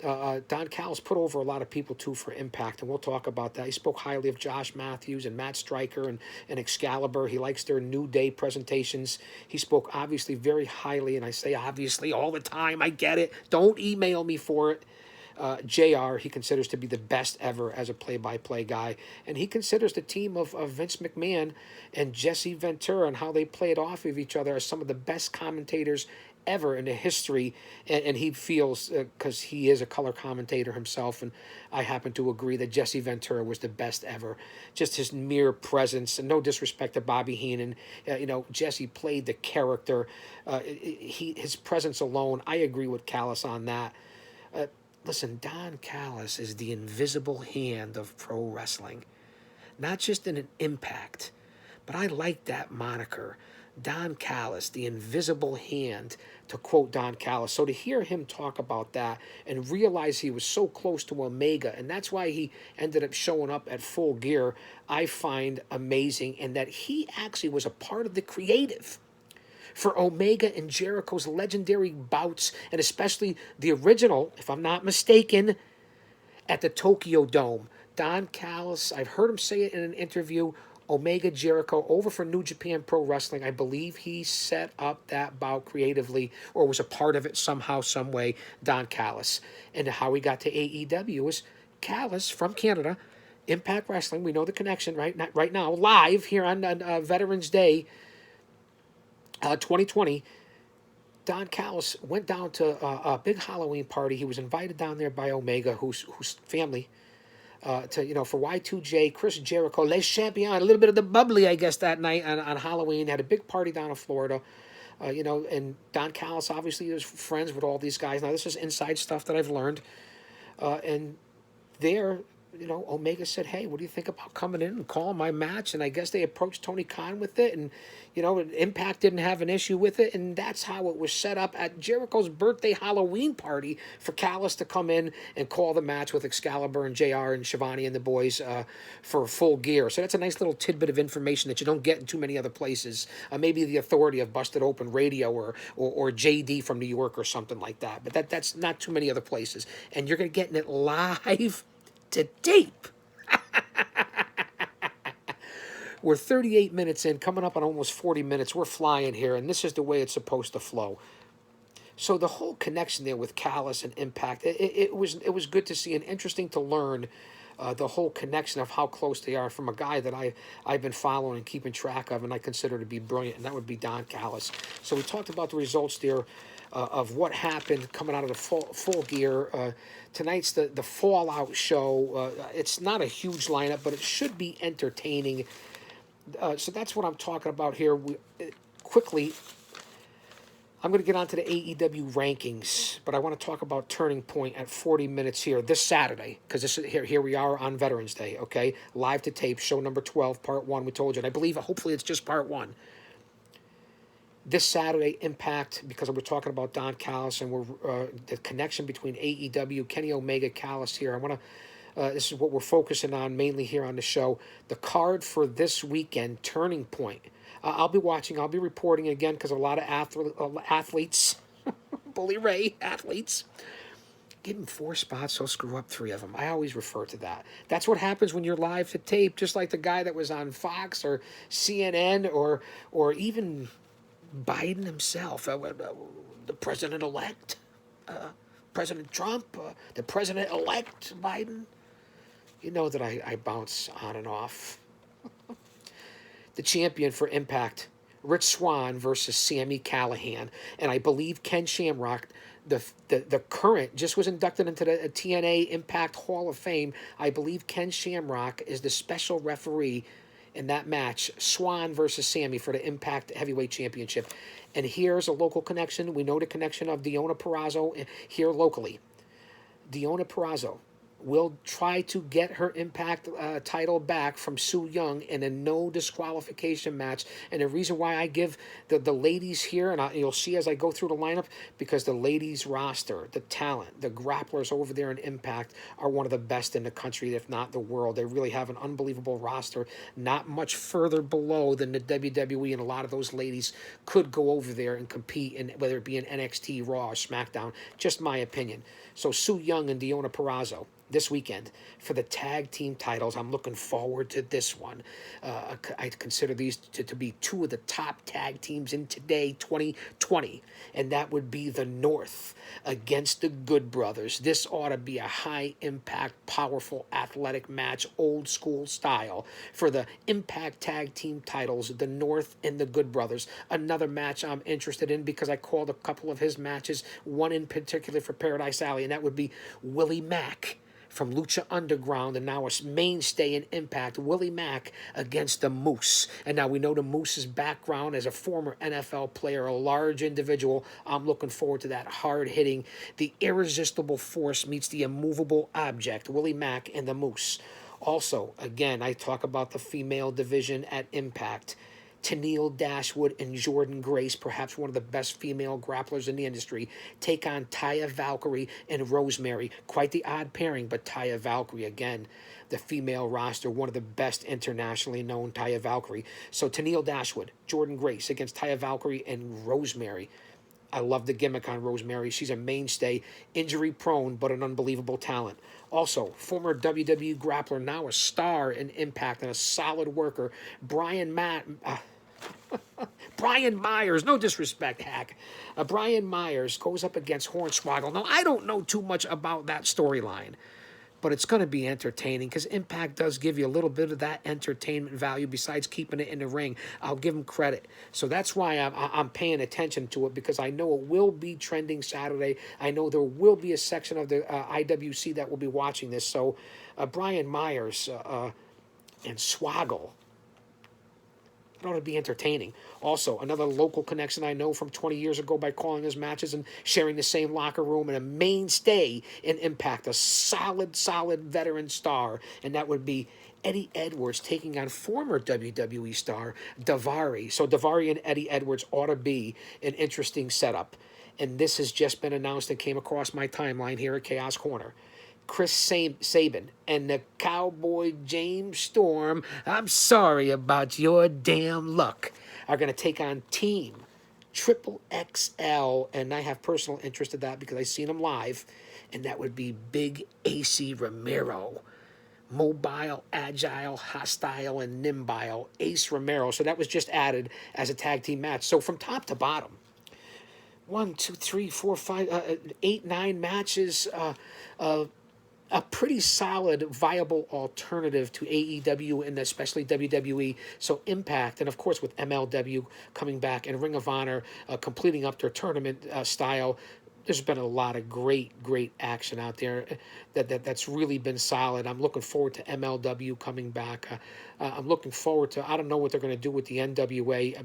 Don Callis put over a lot of people, too, for Impact, and we'll talk about that. He spoke highly of Josh Matthews and Matt Stryker and Excalibur. He likes their New Day presentations. He spoke, obviously, very highly, and I say obviously all the time. I get it. Don't email me for it. JR, he considers to be the best ever as a play-by-play guy. And he considers the team of Vince McMahon and Jesse Ventura and how they played off of each other as some of the best commentators ever in the history. And he feels, because he is a color commentator himself, and I happen to agree that Jesse Ventura was the best ever. Just his mere presence, and no disrespect to Bobby Heenan. Jesse played the character. His presence alone, I agree with Callis on that. Listen, Don Callis is the invisible hand of pro wrestling. Not just in an Impact, but I like that moniker. Don Callis, the invisible hand, to quote Don Callis. So to hear him talk about that and realize he was so close to Omega, and that's why he ended up showing up at Full Gear, I find amazing, and that he actually was a part of the creative for Omega and Jericho's legendary bouts, and especially the original, if I'm not mistaken, at the Tokyo Dome. Don Callis, I've heard him say it in an interview, Omega Jericho over for New Japan Pro Wrestling. I believe he set up that bout creatively or was a part of it somehow, some way, Don Callis. And how he got to AEW was Callis from Canada, Impact Wrestling. We know the connection right now, live here on Veterans Day 2020, Don Callis went down to a big Halloween party. He was invited down there by Omega, whose family, for Y2J, Chris Jericho, Les Champions, a little bit of the bubbly, I guess, that night on Halloween. Had a big party down in Florida, and Don Callis obviously is friends with all these guys. Now, this is inside stuff that I've learned, and there, Omega said, hey, what do you think about coming in and calling my match? And I guess they approached Tony Khan with it, and, Impact didn't have an issue with it, and that's how it was set up at Jericho's birthday Halloween party for Callis to come in and call the match with Excalibur and JR and Shivani and the boys for Full Gear. So that's a nice little tidbit of information that you don't get in too many other places. Maybe the authority of Busted Open Radio or JD from New York or something like that. But that's not too many other places. And you're going to get it live to tape. We're 38 minutes in, coming up on almost 40 minutes. We're flying here, and this is the way it's supposed to flow. So the whole connection there with Callis and Impact, it was good to see and interesting to learn the whole connection of how close they are from a guy that I've been following and keeping track of, and I consider to be brilliant, and that would be Don Callis. So we talked about the results there of what happened coming out of the full Gear. Tonight's the Fallout show. It's not a huge lineup, but it should be entertaining. So that's what I'm talking about here. Quickly, I'm going to get onto the AEW rankings, but I want to talk about Turning Point at 40 minutes here this Saturday, because here we are on Veterans Day, okay? Live to tape, show number 12, part 1, we told you. And I believe, hopefully, it's just part 1. This Saturday, Impact, because we're talking about Don Callis and we're the connection between AEW, Kenny Omega, Callis here. I want to, this is what we're focusing on mainly here on the show. The card for this weekend, Turning Point. I'll be watching, I'll be reporting again because a lot of athletes, Bully Ray athletes, give them 4 spots, so screw up 3 of them. I always refer to that. That's what happens when you're live to tape, just like the guy that was on Fox or CNN or even Biden himself, the president-elect, President Trump, the president-elect Biden. You know that I bounce on and off. The champion for Impact, Rich Swann versus Sami Callihan. And I believe Ken Shamrock, the current, just was inducted into the TNA Impact Hall of Fame. I believe Ken Shamrock is the special referee in that match, Swann versus Sami for the Impact Heavyweight Championship. And here's a local connection. We know the connection of Deonna Purrazzo here locally. Deonna Purrazzo will try to get her Impact title back from Su Yung in a no disqualification match. And the reason why I give the ladies here, and you'll see as I go through the lineup, because the ladies roster, the talent, the grapplers over there in Impact are one of the best in the country, if not the world. They really have an unbelievable roster, not much further below than the WWE, and a lot of those ladies could go over there and compete, in whether it be in NXT, Raw, or SmackDown. Just my opinion. So Su Yung and Deonna Purrazzo this weekend for the tag team titles. I'm looking forward to this one. I consider these to be 2 of the top tag teams in today, 2020, and that would be the North against the Good Brothers. This ought to be a high-impact, powerful, athletic match, old-school style for the Impact tag team titles, the North and the Good Brothers. Another match I'm interested in because I called a couple of his matches, one in particular for Paradise Alley, and that would be Willie Mack from Lucha Underground, and now a mainstay in Impact, Willie Mack against the Moose. And now we know the Moose's background as a former NFL player, a large individual. I'm looking forward to that hard-hitting, the irresistible force meets the immovable object, Willie Mack and the Moose. Also, again, I talk about the female division at Impact. Tennille Dashwood and Jordan Grace, perhaps one of the best female grapplers in the industry, take on Taya Valkyrie and Rosemary. Quite the odd pairing, but Taya Valkyrie, again, the female roster, one of the best internationally known, Taya Valkyrie. So Tennille Dashwood, Jordan Grace against Taya Valkyrie and Rosemary. I love the gimmick on Rosemary. She's a mainstay, injury-prone, but an unbelievable talent. Also, former WWE grappler, now a star in Impact and a solid worker, Brian Myers, no disrespect, Hack. Brian Myers goes up against Hornswoggle. Now, I don't know too much about that storyline, but it's going to be entertaining because Impact does give you a little bit of that entertainment value besides keeping it in the ring. I'll give them credit. So that's why I'm paying attention to it, because I know it will be trending Saturday. I know there will be a section of the IWC that will be watching this. So Brian Myers and Swoggle, it ought to be entertaining. Also, another local connection I know from 20 years ago by calling his matches and sharing the same locker room, and a mainstay in Impact, a solid veteran star, and that would be Eddie Edwards taking on former WWE star Daivari. So Daivari and Eddie Edwards ought to be an interesting setup. And this has just been announced and came across my timeline here at Chaos Corner. Chris Sabin and the Cowboy James Storm, I'm sorry about your damn luck, are going to take on Team Triple XL, and I have personal interest in that because I've seen them live, and that would be Big AC Romero. Mobile, agile, hostile, and nimbile, Ace Romero. So that was just added as a tag team match. So from top to bottom, 1, 2, 3, 4, 5, 8, 9 matches, a pretty solid, viable alternative to AEW and especially WWE. So Impact, and of course with MLW coming back and Ring of Honor completing up their tournament style, there's been a lot of great action out there that's really been solid. I'm looking forward to MLW coming back. I'm looking forward to, I don't know what they're going to do with the NWA.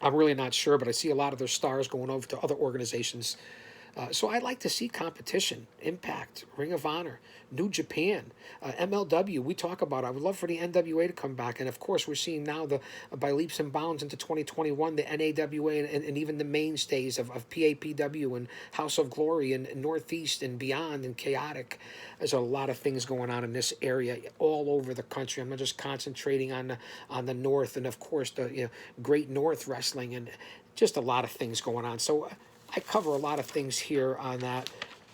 I'm really not sure, but I see a lot of their stars going over to other organizations. So I'd like to see competition, Impact, Ring of Honor, New Japan, MLW. We talk about it. I would love for the NWA to come back. And of course, we're seeing now by leaps and bounds into 2021, the NAWA and even the mainstays of PAPW and House of Glory and Northeast and beyond and Chaotic. There's a lot of things going on in this area all over the country. I'm not just concentrating on the North and of course the Great North Wrestling and just a lot of things going on. So I cover a lot of things here on that.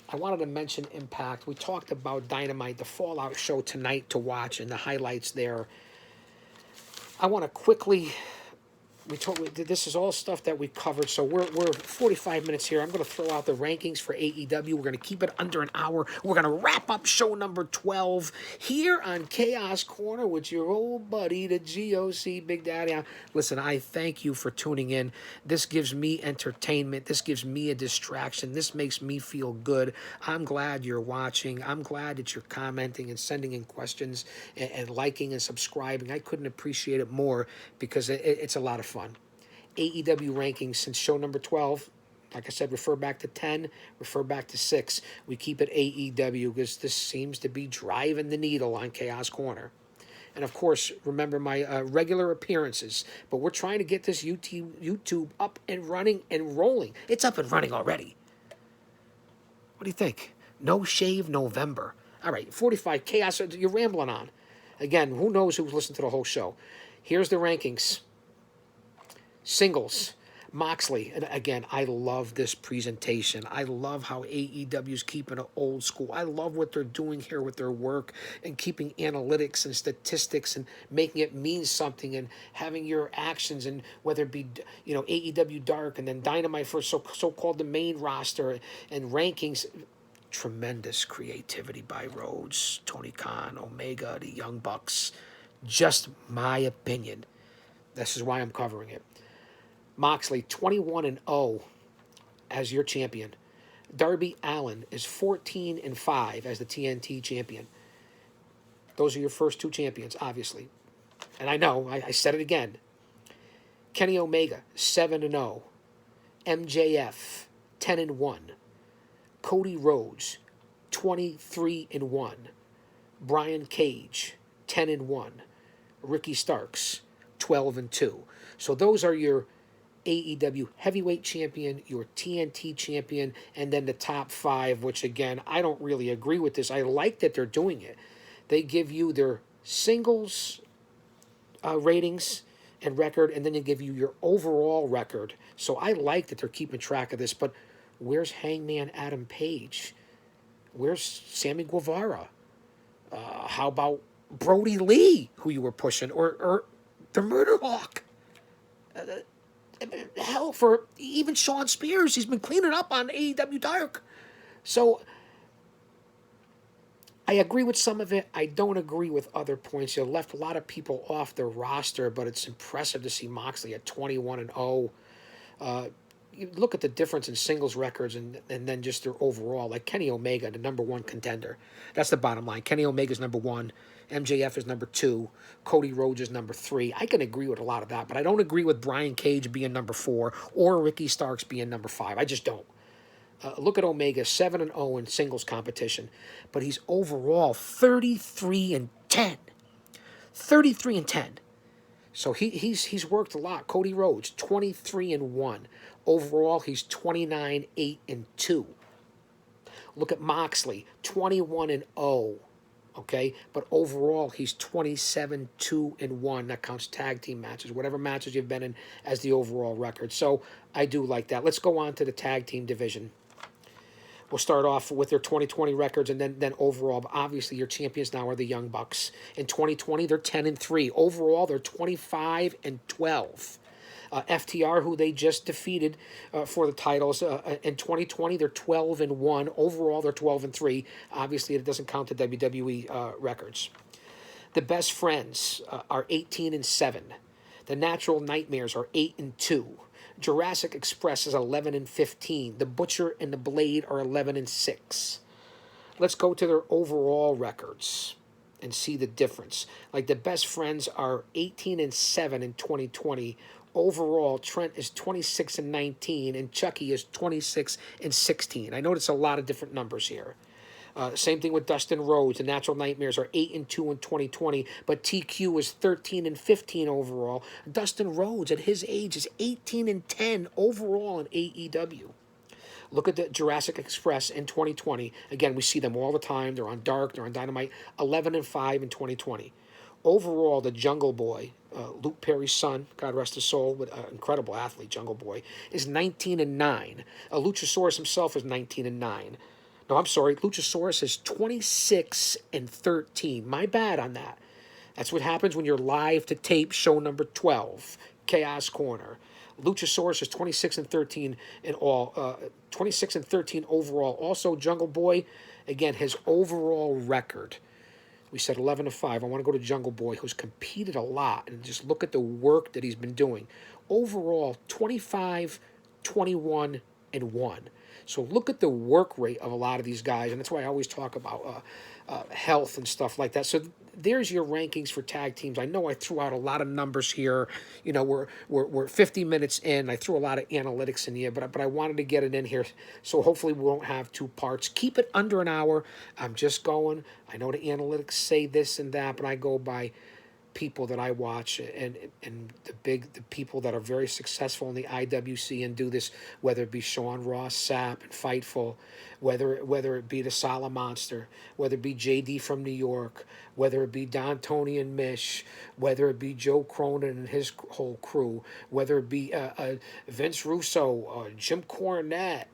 I wanted to mention Impact. We talked about Dynamite, the Fallout show tonight to watch, and the highlights there. I want to quickly. This is all stuff that we covered, so we're 45 minutes here. I'm going to throw out the rankings for AEW. We're going to keep it under an hour. We're going to wrap up show number 12 here on Chaos Corner with your old buddy, the GOC Big Daddy. Listen, I thank you for tuning in. This gives me entertainment. This gives me a distraction. This makes me feel good. I'm glad you're watching. I'm glad that you're commenting and sending in questions and liking and subscribing. I couldn't appreciate it more because it's a lot of fun. AEW rankings since show number 12. Like I said, refer back to 10, refer back to 6. We keep it AEW because this seems to be driving the needle on Chaos Corner. And of course, remember my regular appearances. But we're trying to get this YouTube up and running and rolling. It's up and running already. What do you think? No Shave November. All right, 45 Chaos. You're rambling on. Again, who knows who's listened to the whole show. Here's the rankings. Singles, Moxley, and again, I love this presentation. I love how AEW's keeping it old school. I love what they're doing here with their work and keeping analytics and statistics and making it mean something and having your actions and whether it be AEW Dark and then Dynamite for so-called the main roster and rankings. Tremendous creativity by Rhodes, Tony Khan, Omega, the Young Bucks. Just my opinion. This is why I'm covering it. Moxley, 21-0 as your champion. Darby Allin is 14-5 as the TNT champion. Those are your first two champions, obviously. And I know, I said it again. Kenny Omega, 7-0. MJF, 10-1. Cody Rhodes, 23-1. Brian Cage, 10-1. Ricky Starks, 12-2. So those are your AEW heavyweight champion, your TNT champion, and then the top 5, which again, I don't really agree with this. I like that they're doing it. They give you their singles ratings and record, and then they give you your overall record. So I like that they're keeping track of this, but where's Hangman Adam Page? Where's Sammy Guevara? How about Brody Lee, who you were pushing, or the Murder Hawk? Hell, for even Sean Spears, he's been cleaning up on AEW Dark. So I agree with some of it. I don't agree with other points. You left a lot of people off their roster, but it's impressive to see Moxley at 21-0. You look at the difference in singles records and then just their overall. Like Kenny Omega, the number 1 contender. That's the bottom line. Kenny Omega's number 1. MJF is number 2. Cody Rhodes is number 3. I can agree with a lot of that, but I don't agree with Brian Cage being number 4 or Ricky Starks being number 5. I just don't. Look at Omega, 7-0 in singles competition, but he's overall 33-10. 33-10. So he's worked a lot. Cody Rhodes, 23-1. Overall, he's 29-8-2. Look at Moxley, 21-0. Okay, but overall he's 27-2-1. That counts tag team matches, whatever matches you've been in as the overall record. So I do like that. Let's go on to the tag team division. We'll start off with their 2020 records and then overall. But obviously, your champions now are the Young Bucks. In 2020, they're 10-3. Overall, they're 25-12. FTR, who they just defeated for the titles in 2020, they're 12-1. Overall, they're 12-3. Obviously, it doesn't count the WWE records. The Best Friends are 18-7. The Natural Nightmares are 8-2. Jurassic Express is 11-15. The Butcher and the Blade are 11-6. Let's go to their overall records and see the difference. Like the Best Friends are 18-7 in 2020. Overall, Trent is 26-19, and Chucky is 26-16. I notice a lot of different numbers here. Same thing with Dustin Rhodes. The Natural Nightmares are 8-2 in 2020, but TQ is 13-15 overall. Dustin Rhodes, at his age, is 18-10 overall in AEW. Look at the Jurassic Express in 2020. Again, we see them all the time. They're on Dark, they're on Dynamite. 11-5 in 2020. Overall, the Jungle Boy, Luke Perry's son, God rest his soul, but incredible athlete, Jungle Boy, is 19-9. Luchasaurus himself is 19-9. No, I'm sorry. Luchasaurus is 26-13. My bad on that. That's what happens when you're live to tape show number 12, Chaos Corner. Luchasaurus is 26-13 in all, 26-13 overall. Also, Jungle Boy, again, his overall record. We said 11-5. I want to go to Jungle Boy, who's competed a lot, and just look at the work that he's been doing. Overall, 25-21-1. So look at the work rate of a lot of these guys, and that's why I always talk about health and stuff like that. So there's your rankings for tag teams. I know I threw out a lot of numbers here. You know, we're 50 minutes in. I threw a lot of analytics in here, but I wanted to get it in here. So hopefully we won't have two parts. Keep it under an hour. I'm just going. I know the analytics say this and that, but I go by people that I watch and the people that are very successful in the IWC and do this, whether it be Sean Ross Sapp and Fightful, whether it be the Solid Monster, whether it be JD from New York, whether it be Don Tony and Mish, whether it be Joe Cronin and his whole crew, whether it be Vince Russo, Jim Cornette,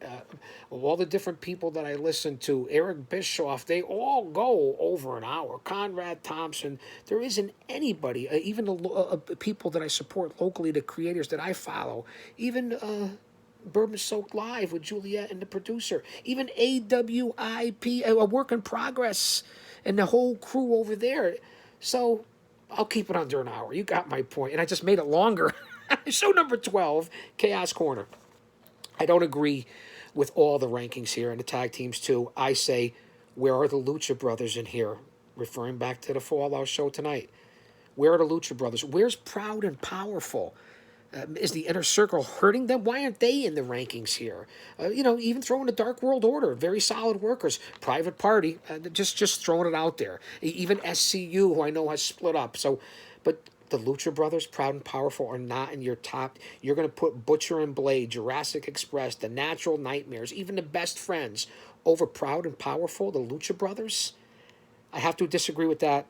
all the different people that I listen to, Eric Bischoff, they all go over an hour. Conrad Thompson, there isn't anybody, even the people that I support locally, the creators that I follow, even Bourbon Soaked Live with Juliet and the producer, even AWIP, a work in progress, and the whole crew over there. So I'll keep it under an hour. You got my point. And I just made it longer. Show number 12, Chaos Corner. I don't agree with all the rankings here and the tag teams too. I say, where are the Lucha Brothers in here? Referring back to the Fallout show tonight. Where are the Lucha Brothers? Where's Proud and Powerful? Is the Inner Circle hurting them? Why aren't they in the rankings here? Even throwing the Dark World Order, very solid workers. Private Party, just throwing it out there. Even SCU, who I know has split up. So, but the Lucha Brothers, Proud and Powerful, are not in your top. You're going to put Butcher and Blade, Jurassic Express, the Natural Nightmares, even the Best Friends over Proud and Powerful, the Lucha Brothers? I have to disagree with that,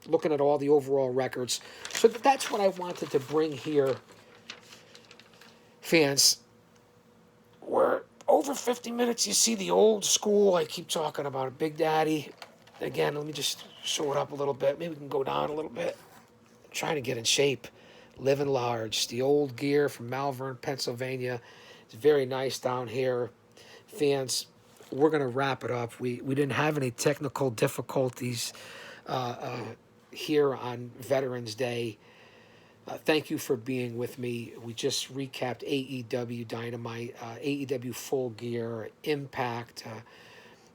looking at all the overall records. So that's what I wanted to bring here. Fans, we're over 50 minutes. You see the old school. I keep talking about it. Big Daddy. Again, let me just show it up a little bit. Maybe we can go down a little bit. I'm trying to get in shape. Living large. The old gear from Malvern, Pennsylvania. It's very nice down here. Fans, we're going to wrap it up. We didn't have any technical difficulties here on Veterans Day. Thank you for being with me. We just recapped AEW Dynamite, AEW Full Gear, Impact,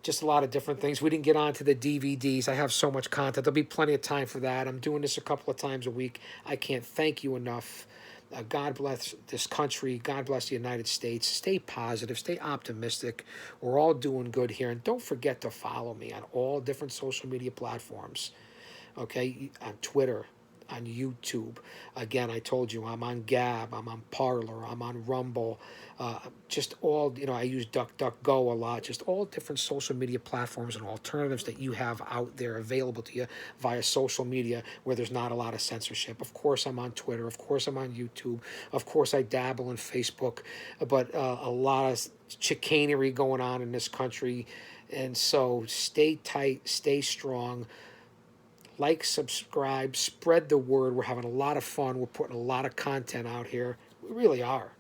just a lot of different things. We didn't get on to the DVDs. I have so much content. There'll be plenty of time for that. I'm doing this a couple of times a week. I can't thank you enough. God bless this country. God bless the United States. Stay positive. Stay optimistic. We're all doing good here. And don't forget to follow me on all different social media platforms. Okay? On Twitter, on YouTube. Again, I told you I'm on Gab, I'm on Parler, I'm on Rumble, just all, I use DuckDuckGo a lot, just all different social media platforms and alternatives that you have out there available to you via social media where there's not a lot of censorship. Of course, I'm on Twitter. Of course, I'm on YouTube. Of course, I dabble in Facebook, but a lot of chicanery going on in this country. And so stay tight, stay strong. Like, subscribe, spread the word. We're having a lot of fun. We're putting a lot of content out here. We really are.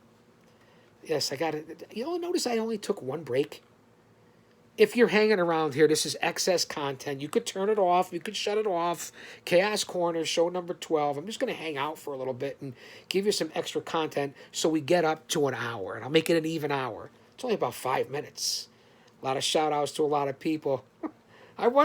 Yes, I got it. Notice I only took one break. If you're hanging around here, this is excess content. You could turn it off. You could shut it off. Chaos Corner, show number 12. I'm just going to hang out for a little bit and give you some extra content so we get up to an hour. And I'll make it an even hour. It's only about 5 minutes. A lot of shout-outs to a lot of people. I want